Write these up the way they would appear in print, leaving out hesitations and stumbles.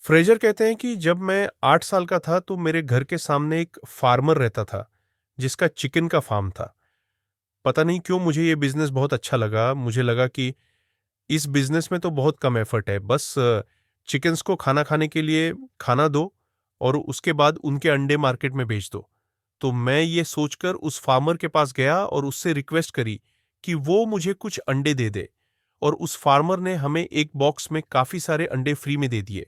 Fraser कहते हैं कि जब मैं 8 साल का था तो मेरे घर के सामने एक फार्मर रहता था, जिसका चिकन का फार्म था। पता नहीं क्यों मुझे ये बिज़नेस बहुत अच्छा लगा। मुझे लगा कि इस बिज़नेस में तो बहुत कम एफर्ट है। बस चिकन्स को खाना खाने के लिए खाना दो और उसके बाद उनके अंडे मार्केट में बेच दो। तो मैं ये सोचकर उस फार्मर के पास गया और उससे रिक्वेस्ट करी कि वो मुझे कुछ अंडे दे दे और उस फार्मर ने हमें एक बॉक्स में काफ़ी सारे अंडे फ्री में दे दिए।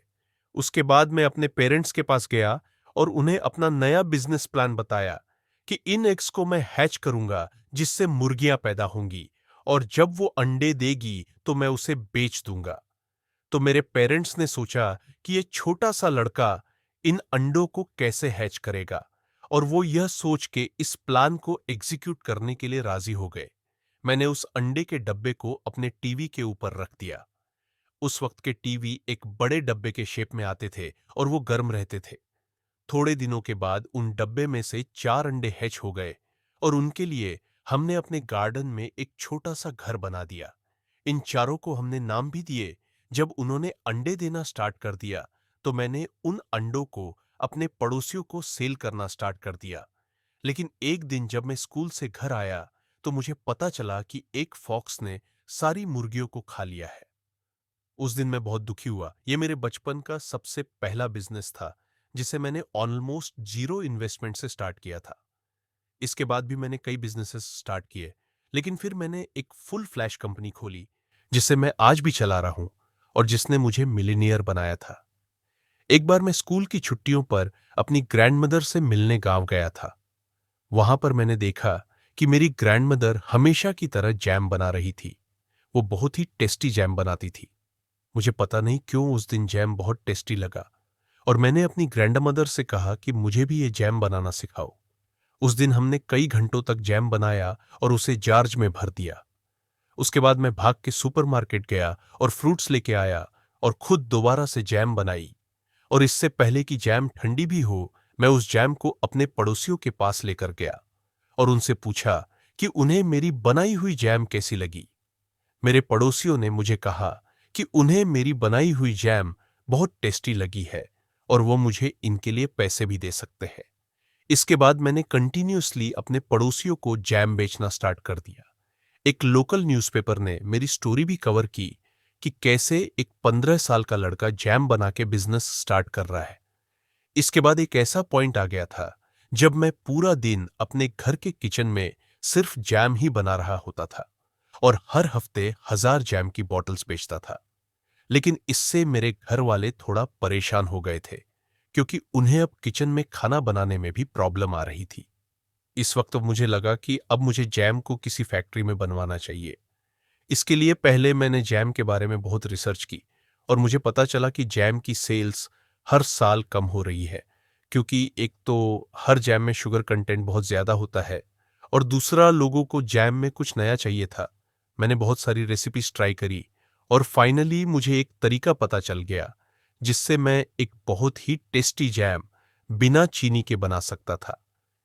उसके बाद मैं अपने पेरेंट्स के पास गया और उन्हें अपना नया बिजनेस प्लान बताया कि इन एग्स को मैं हैच करूंगा जिससे मुर्गियां पैदा होंगी और जब वो अंडे देगी तो मैं उसे बेच दूंगा। तो मेरे पेरेंट्स ने सोचा कि ये छोटा सा लड़का इन अंडों को कैसे हैच करेगा और वो यह सोच के इस प्लान को एग्जीक्यूट करने के लिए राजी हो गए। मैंने उस अंडे के डब्बे को अपने टीवी के ऊपर रख दिया। उस वक्त के टीवी एक बड़े डब्बे के शेप में आते थे और वो गर्म रहते थे। थोड़े दिनों के बाद उन डब्बे में से 4 अंडे हैच हो गए और उनके लिए हमने अपने गार्डन में एक छोटा सा घर बना दिया। इन चारों को हमने नाम भी दिए। जब उन्होंने अंडे देना स्टार्ट कर दिया तो मैंने उन अंडों को अपने पड़ोसियों को सेल करना स्टार्ट कर दिया। लेकिन एक दिन जब मैं स्कूल से घर आया तो मुझे पता चला कि एक फॉक्स ने सारी मुर्गियों को खा लिया है। उस दिन मैं बहुत दुखी हुआ। ये मेरे बचपन का सबसे पहला बिजनेस था जिसे मैंने ऑलमोस्ट जीरो इन्वेस्टमेंट से स्टार्ट किया था। इसके बाद भी मैंने कई बिजनेसेस स्टार्ट किए, लेकिन फिर मैंने एक फुल फ्लैश कंपनी खोली जिसे मैं आज भी चला रहा हूं और जिसने मुझे मिलीनियर बनाया था। एक बार मैं स्कूल की छुट्टियों पर अपनी ग्रैंडमदर से मिलने गांव गया था। वहां पर मैंने देखा कि मेरी ग्रैंडमदर हमेशा की तरह जैम बना रही थी। वो बहुत ही टेस्टी जैम बनाती थी। मुझे पता नहीं क्यों उस दिन जैम बहुत टेस्टी लगा और मैंने अपनी ग्रैंडमदर से कहा कि मुझे भी ये जैम बनाना सिखाओ। उस दिन हमने कई घंटों तक जैम बनाया और उसे जार्ज में भर दिया। उसके बाद मैं भाग के सुपरमार्केट गया और फ्रूट्स लेके आया और खुद दोबारा से जैम बनाई। और इससे पहले कि जैम ठंडी भी हो, मैं उस जैम को अपने पड़ोसियों के पास लेकर गया और उनसे पूछा कि उन्हें मेरी बनाई हुई जैम कैसी लगी। मेरे पड़ोसियों ने मुझे कहा कि उन्हें मेरी बनाई हुई जैम बहुत टेस्टी लगी है और वो मुझे इनके लिए पैसे भी दे सकते हैं। इसके बाद मैंने कंटिन्यूअसली अपने पड़ोसियों को जैम बेचना स्टार्ट कर दिया। एक लोकल न्यूज़पेपर ने मेरी स्टोरी भी कवर की कि कैसे एक 15 साल का लड़का जैम बना के बिजनेस स्टार्ट कर रहा है। इसके बाद एक ऐसा पॉइंट आ गया था जब मैं पूरा दिन अपने घर के किचन में सिर्फ जैम ही बना रहा होता था और हर हफ्ते 1000 जैम की बॉटल्स बेचता था। लेकिन इससे मेरे घर वाले थोड़ा परेशान हो गए थे क्योंकि उन्हें अब किचन में खाना बनाने में भी प्रॉब्लम आ रही थी। इस वक्त मुझे लगा कि अब मुझे जैम को किसी फैक्ट्री में बनवाना चाहिए। इसके लिए पहले मैंने जैम के बारे में बहुत रिसर्च की और मुझे पता चला कि जैम की सेल्स हर साल कम हो रही है, क्योंकि एक तो हर जैम में शुगर कंटेंट बहुत ज़्यादा होता है और दूसरा लोगों को जैम में कुछ नया चाहिए था। मैंने बहुत सारी रेसिपीज ट्राई करी और फाइनली मुझे एक तरीका पता चल गया जिससे मैं एक बहुत ही टेस्टी जैम बिना चीनी के बना सकता था,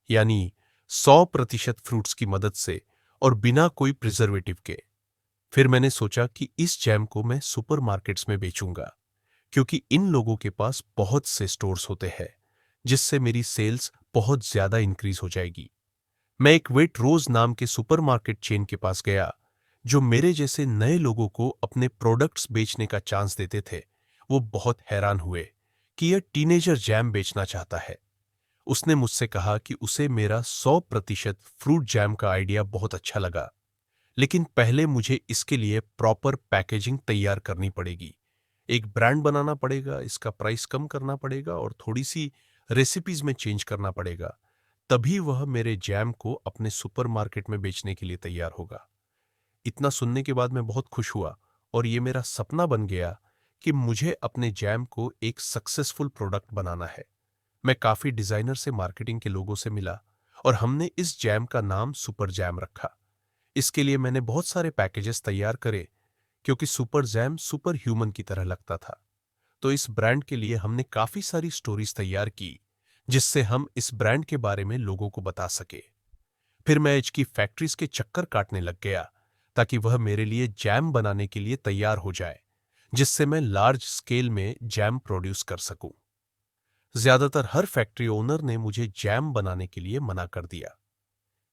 यानी 100% फ्रूट्स की मदद से और बिना कोई प्रिजर्वेटिव के। फिर मैंने सोचा कि इस जैम को मैं सुपरमार्केट्स में बेचूंगा, क्योंकि इन लोगों के पास बहुत से स्टोर्स होते हैं, जिससे मेरी सेल्स बहुत ज्यादा इंक्रीज हो जाएगी। मैं एक वेट रोज नाम के सुपरमार्केट चेन के पास गया, जो मेरे जैसे नए लोगों को अपने प्रोडक्ट्स बेचने का चांस देते थे। वो बहुत हैरान हुए कि यह टीनेजर जैम बेचना चाहता है। उसने मुझसे कहा कि उसे मेरा 100% फ्रूट जैम का आइडिया बहुत अच्छा लगा, लेकिन पहले मुझे इसके लिए प्रॉपर पैकेजिंग तैयार करनी पड़ेगी, एक ब्रांड बनाना पड़ेगा, इसका प्राइस कम करना पड़ेगा और थोड़ी सी रेसिपीज में चेंज करना पड़ेगा। तभी वह मेरे जैम को अपने सुपरमार्केट में बेचने के लिए तैयार होगा। इतना सुनने के बाद मैं बहुत खुश हुआ और ये मेरा सपना बन गया कि मुझे अपने जैम को एक सक्सेसफुल प्रोडक्ट बनाना है। मैं काफी डिजाइनर से मार्केटिंग के लोगों से मिला और हमने इस जैम का नाम सुपर जैम रखा। इसके लिए मैंने बहुत सारे पैकेजेस तैयार करे, क्योंकि सुपर जैम सुपर ह्यूमन की तरह लगता था। तो इस ब्रांड के लिए हमने काफी सारी स्टोरीज तैयार की जिससे हम इस ब्रांड के बारे में लोगों को बता सके। फिर मैं एच की फैक्ट्रीज के चक्कर काटने लग गया ताकि वह मेरे लिए जैम बनाने के लिए तैयार हो जाए। जिससे मैं लार्ज स्केल में जैम प्रोड्यूस कर सकूं। ज्यादातर हर फैक्ट्री ओनर ने मुझे जैम बनाने के लिए मना कर दिया।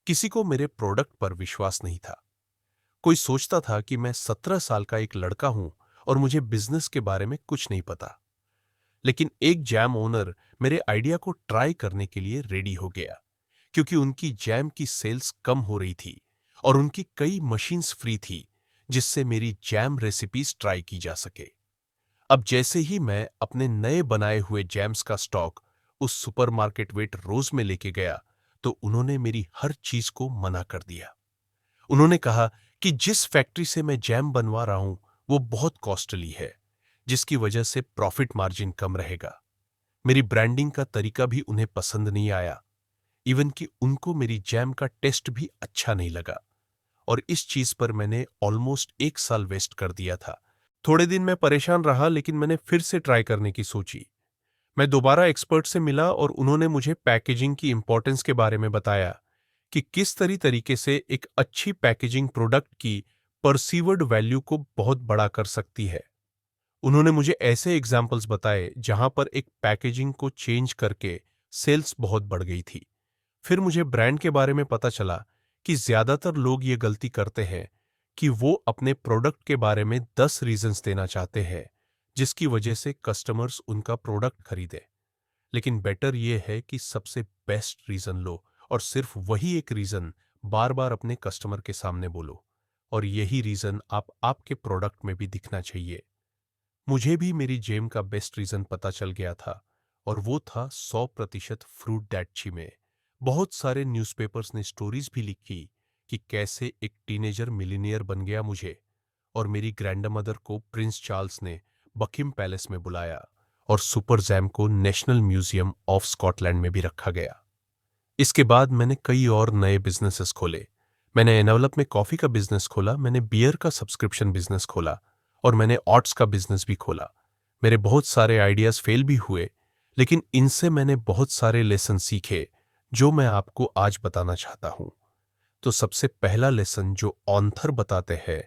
किसी को मेरे प्रोडक्ट पर विश्वास नहीं था। कोई सोचता था कि मैं 17 साल का एक लड़का हूं और मुझे बिजनेस के बारे में कुछ नहीं पता। लेकिन एक जैम ओनर मेरे आइडिया को ट्राई करने के लिए रेडी हो गया, क्योंकि उनकी जैम की सेल्स कम हो रही थी और उनकी कई मशीन्स फ्री थी जिससे मेरी जैम रेसिपीज ट्राई की जा सके। अब जैसे ही मैं अपने नए बनाए हुए जैम्स का स्टॉक उस सुपरमार्केट वेट रोज में लेके गया, तो उन्होंने मेरी हर चीज को मना कर दिया। उन्होंने कहा कि जिस फैक्ट्री से मैं जैम बनवा रहा हूं वो बहुत कॉस्टली है, जिसकी वजह से प्रॉफिट मार्जिन कम रहेगा। मेरी ब्रांडिंग का तरीका भी उन्हें पसंद नहीं आया। इवन कि उनको मेरी जैम का टेस्ट भी अच्छा नहीं लगा। और इस चीज पर मैंने ऑलमोस्ट 1 साल वेस्ट कर दिया था। थोड़े दिन मैं परेशान रहा, लेकिन मैंने फिर से ट्राई करने की सोची। मैं दोबारा एक्सपर्ट से मिला और उन्होंने मुझे पैकेजिंग की इंपॉर्टेंस के बारे में बताया कि किस तरीके से एक अच्छी पैकेजिंग प्रोडक्ट की परसीवर्ड वैल्यू को बहुत बड़ा कर सकती है। उन्होंने मुझे ऐसे एग्जाम्पल्स बताए जहां पर एक पैकेजिंग को चेंज करके सेल्स बहुत बढ़ गई थी। फिर मुझे ब्रांड के बारे में पता चला कि ज्यादातर लोग ये गलती करते हैं कि वो अपने प्रोडक्ट के बारे में 10 रीजंस देना चाहते हैं जिसकी वजह से कस्टमर्स उनका प्रोडक्ट खरीदे। लेकिन बेटर ये है कि सबसे बेस्ट रीजन लो और सिर्फ वही एक रीजन बार बार अपने कस्टमर के सामने बोलो, और यही रीजन आप आपके प्रोडक्ट में भी दिखना चाहिए। मुझे भी मेरी जेम का बेस्ट रीजन पता चल गया था, और वो था 100% फ्रूट दैट ची में। बहुत सारे न्यूज़पेपर्स ने स्टोरीज भी लिखी कि कैसे एक टीनेजर मिलीनियर बन गया मुझे, और मेरी ग्रैंडमदर को प्रिंस चार्ल्स ने बकिंग पैलेस में बुलाया और सुपर जैम को नेशनल म्यूजियम ऑफ स्कॉटलैंड में भी रखा गया। इसके बाद मैंने कई और नए बिजनेसेस खोले। मैंने एनवलप में कॉफी का बिजनेस खोला, मैंने बियर का सब्सक्रिप्शन बिजनेस खोला, और मैंने ऑट्स का बिजनेस भी खोला। मेरे बहुत सारे आइडियाज फेल भी हुए, लेकिन इनसे मैंने बहुत सारे लेसन सीखे जो मैं आपको आज बताना चाहता हूं। तो सबसे पहला लेसन जो ऑन्थर बताते हैं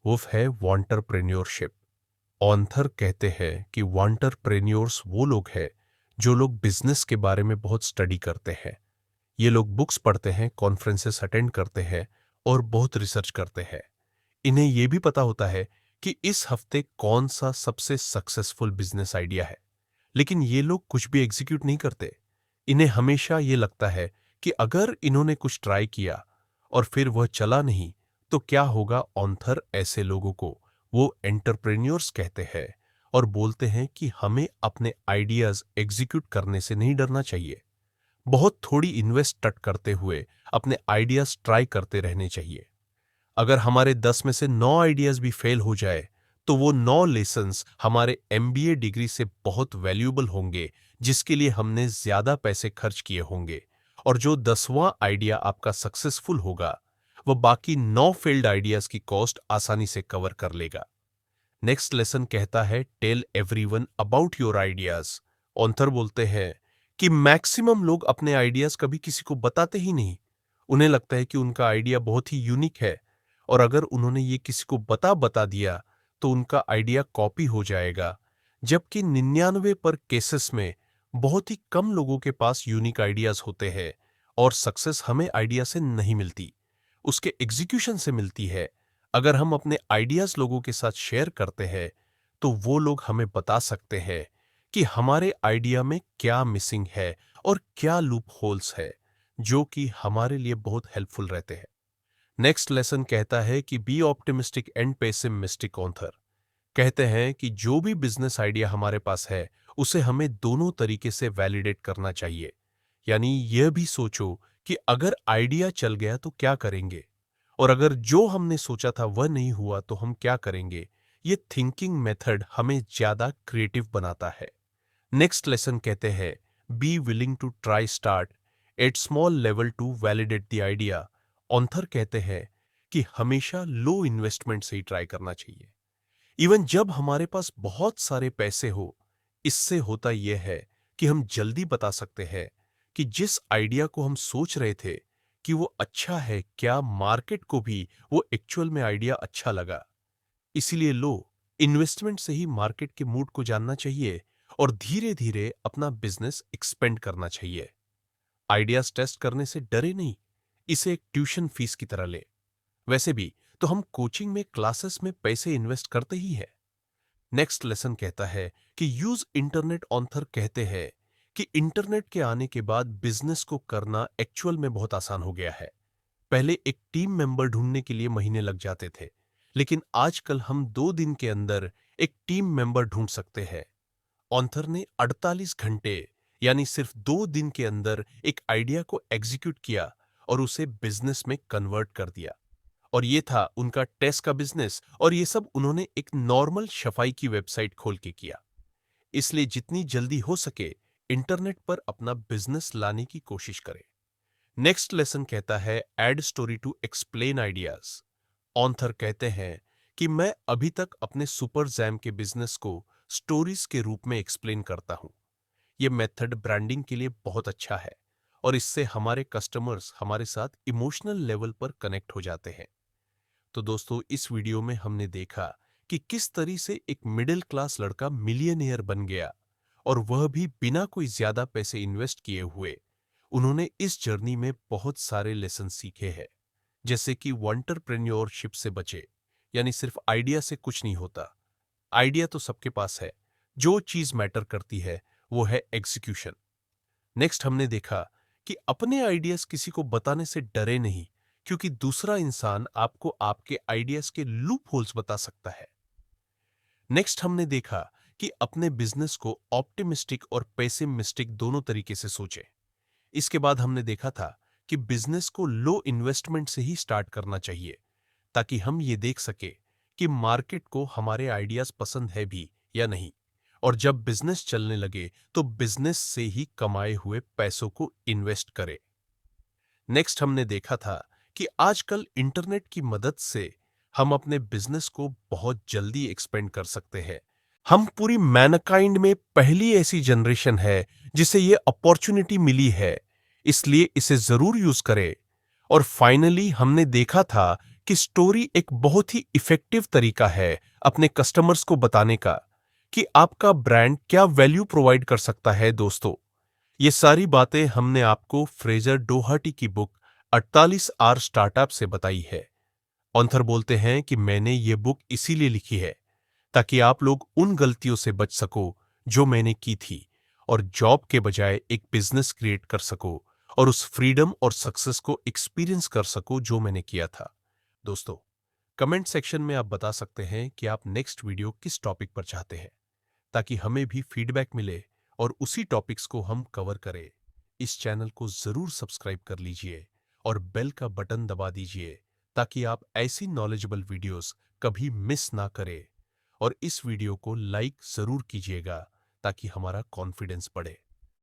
वो है वॉन्टरप्रेन्योरशिप। ऑन्थर कहते हैं कि वॉन्टरप्रेन्योर्स वो लोग हैं जो लोग बिजनेस के बारे में बहुत स्टडी करते हैं। ये लोग बुक्स पढ़ते हैं, कॉन्फ्रेंसेस अटेंड करते हैं और बहुत रिसर्च करते हैं। इन्हें यह भी पता होता है कि इस हफ्ते कौन सा सबसे सक्सेसफुल बिजनेस आइडिया है, लेकिन ये लोग कुछ भी एग्जीक्यूट नहीं करते। इन्हें हमेशा ये लगता है कि अगर इन्होंने कुछ ट्राई किया और फिर वह चला नहीं तो क्या होगा। ऑन्थर ऐसे लोगों को वो एंटरप्रेन्योर्स कहते हैं और बोलते हैं कि हमें अपने आइडियाज एग्जीक्यूट करने से नहीं डरना चाहिए। बहुत थोड़ी इन्वेस्ट करते हुए अपने आइडियाज ट्राई करते रहने चाहिए। अगर हमारे 10 में से 9 आइडियाज भी फेल हो जाए तो वो 9 लेसन्स हमारे एमबीए डिग्री से बहुत वैल्यूएबल होंगे, जिसके लिए हमने ज्यादा पैसे खर्च किए होंगे। और जो 10वां आइडिया आपका सक्सेसफुल होगा वह बाकी 9 फेल्ड आइडियाज की कॉस्ट आसानी से कवर कर लेगा। नेक्स्ट लेसन कहता है tell everyone about your ideas. Author बोलते हैं कि मैक्सिमम लोग अपने आइडियाज कभी किसी को बताते ही नहीं। उन्हें लगता है कि उनका आइडिया बहुत ही यूनिक है, और अगर उन्होंने ये किसी को बता दिया तो उनका आइडिया कॉपी हो जाएगा। जबकि 99 पर केसेस में बहुत ही कम लोगों के पास यूनिक आइडियाज होते हैं, और सक्सेस हमें आइडिया से नहीं मिलती, उसके एग्जीक्यूशन से मिलती है। अगर हम अपने आइडियाज लोगों के साथ शेयर करते हैं तो वो लोग हमें बता सकते हैं कि हमारे आइडिया में क्या मिसिंग है और क्या लूप होल्स है, जो कि हमारे लिए बहुत हेल्पफुल रहते हैं। नेक्स्ट लेसन कहता है कि बी ऑप्टिमिस्टिक एंड पेसिमिस्टिक। ऑन्थर कहते हैं कि जो भी बिजनेस आइडिया हमारे पास है उसे हमें दोनों तरीके से वैलिडेट करना चाहिए। यानी यह भी सोचो कि अगर आइडिया चल गया तो क्या करेंगे, और अगर जो हमने सोचा था वह नहीं हुआ तो हम क्या करेंगे। ये थिंकिंग मेथड हमें ज्यादा क्रिएटिव बनाता है। नेक्स्ट लेसन कहते हैं be willing to try start at small level to validate the idea. Author कहते हैं कि हमेशा लो इन्वेस्टमेंट से ही ट्राई करना चाहिए, इवन जब हमारे पास बहुत सारे पैसे हो। इससे होता यह है कि हम जल्दी बता सकते हैं कि जिस आइडिया को हम सोच रहे थे कि वो अच्छा है, क्या मार्केट को भी वो एक्चुअल में आइडिया अच्छा लगा। इसीलिए लो इन्वेस्टमेंट से ही मार्केट के मूड को जानना चाहिए और धीरे धीरे अपना बिजनेस एक्सपेंड करना चाहिए। आइडियाज टेस्ट करने से डरे नहीं, इसे एक ट्यूशन फीस की तरह ले। वैसे भी तो हम कोचिंग में क्लासेस में पैसे इन्वेस्ट करते ही है। नेक्स्ट लेसन कहता है कि यूज इंटरनेट। ऑथर कहते हैं कि इंटरनेट के आने के बाद बिजनेस को करना एक्चुअल में बहुत आसान हो गया है। पहले एक टीम मेंबर ढूंढने के लिए महीने लग जाते थे, लेकिन आजकल हम 2 दिन के अंदर एक टीम मेंबर ढूंढ सकते हैं। ऑथर ने 48 घंटे यानी सिर्फ 2 दिन के अंदर एक आइडिया को एग्जीक्यूट किया और उसे बिजनेस में कन्वर्ट कर दिया। और ये था उनका टेस्ट का बिजनेस, और ये सब उन्होंने एक नॉर्मल सफाई की वेबसाइट खोल के किया। इसलिए जितनी जल्दी हो सके इंटरनेट पर अपना बिजनेस लाने की कोशिश करें। नेक्स्ट लेसन कहता है add story to explain ideas. Author कहते हैं कि मैं अभी तक अपने सुपर जैम के बिजनेस को स्टोरीज के रूप में एक्सप्लेन करता हूं। यह मेथड ब्रांडिंग के लिए बहुत अच्छा है और इससे हमारे कस्टमर्स हमारे साथ इमोशनल लेवल पर कनेक्ट हो जाते हैं। तो दोस्तों, इस वीडियो में हमने देखा कि किस तरह से एक मिडिल क्लास लड़का मिलियनेयर बन गया, और वह भी बिना कोई ज्यादा पैसे इन्वेस्ट किए हुए। उन्होंने इस जर्नी में बहुत सारे लेसन सीखे हैं, जैसे कि एंटरप्रेन्योरशिप से बचे, यानी सिर्फ आइडिया से कुछ नहीं होता। आइडिया तो सबके पास है, जो चीज मैटर करती है वो है एग्जीक्यूशन। नेक्स्ट हमने देखा कि अपने आइडियाज किसी को बताने से डरे नहीं, क्योंकि दूसरा इंसान आपको आपके आइडियाज के लूप होल्स बता सकता है। नेक्स्ट हमने देखा कि अपने बिजनेस को ऑप्टिमिस्टिक और पेसिमिस्टिक दोनों तरीके से सोचें। इसके बाद हमने देखा था कि बिजनेस को लो इन्वेस्टमेंट से ही स्टार्ट करना चाहिए, ताकि हम ये देख सके कि मार्केट को हमारे आइडियाज पसंद है भी या नहीं। और जब बिजनेस चलने लगे तो बिजनेस से ही कमाए हुए पैसों को इन्वेस्ट करें। नेक्स्ट हमने देखा था कि आजकल इंटरनेट की मदद से हम अपने बिजनेस को बहुत जल्दी एक्सपेंड कर सकते हैं। हम पूरी मैनकाइंड में पहली ऐसी जनरेशन है जिसे ये अपॉर्चुनिटी मिली है, इसलिए इसे जरूर यूज करें। और फाइनली हमने देखा था कि स्टोरी एक बहुत ही इफेक्टिव तरीका है अपने कस्टमर्स को बताने का कि आपका ब्रांड क्या वैल्यू प्रोवाइड कर सकता है। दोस्तों, ये सारी बातें हमने आपको फ्रेजर डोहाटी की बुक 48 आवर स्टार्टअप से बताई है। ऑथर बोलते हैं कि मैंने ये बुक इसीलिए लिखी है ताकि आप लोग उन गलतियों से बच सको जो मैंने की थी, और जॉब के बजाय एक बिजनेस क्रिएट कर सको और उस फ्रीडम और सक्सेस को एक्सपीरियंस कर सको जो मैंने किया था। दोस्तों, कमेंट सेक्शन में आप बता सकते हैं कि आप नेक्स्ट वीडियो किस टॉपिक पर चाहते हैं, ताकि हमें भी फीडबैक मिले और उसी टॉपिक्स को हम कवर करें। इस चैनल को जरूर सब्सक्राइब कर लीजिए और बेल का बटन दबा दीजिए, ताकि आप ऐसी नॉलेजेबल वीडियोस कभी मिस ना करें। और इस वीडियो को लाइक जरूर कीजिएगा ताकि हमारा कॉन्फिडेंस बढ़े।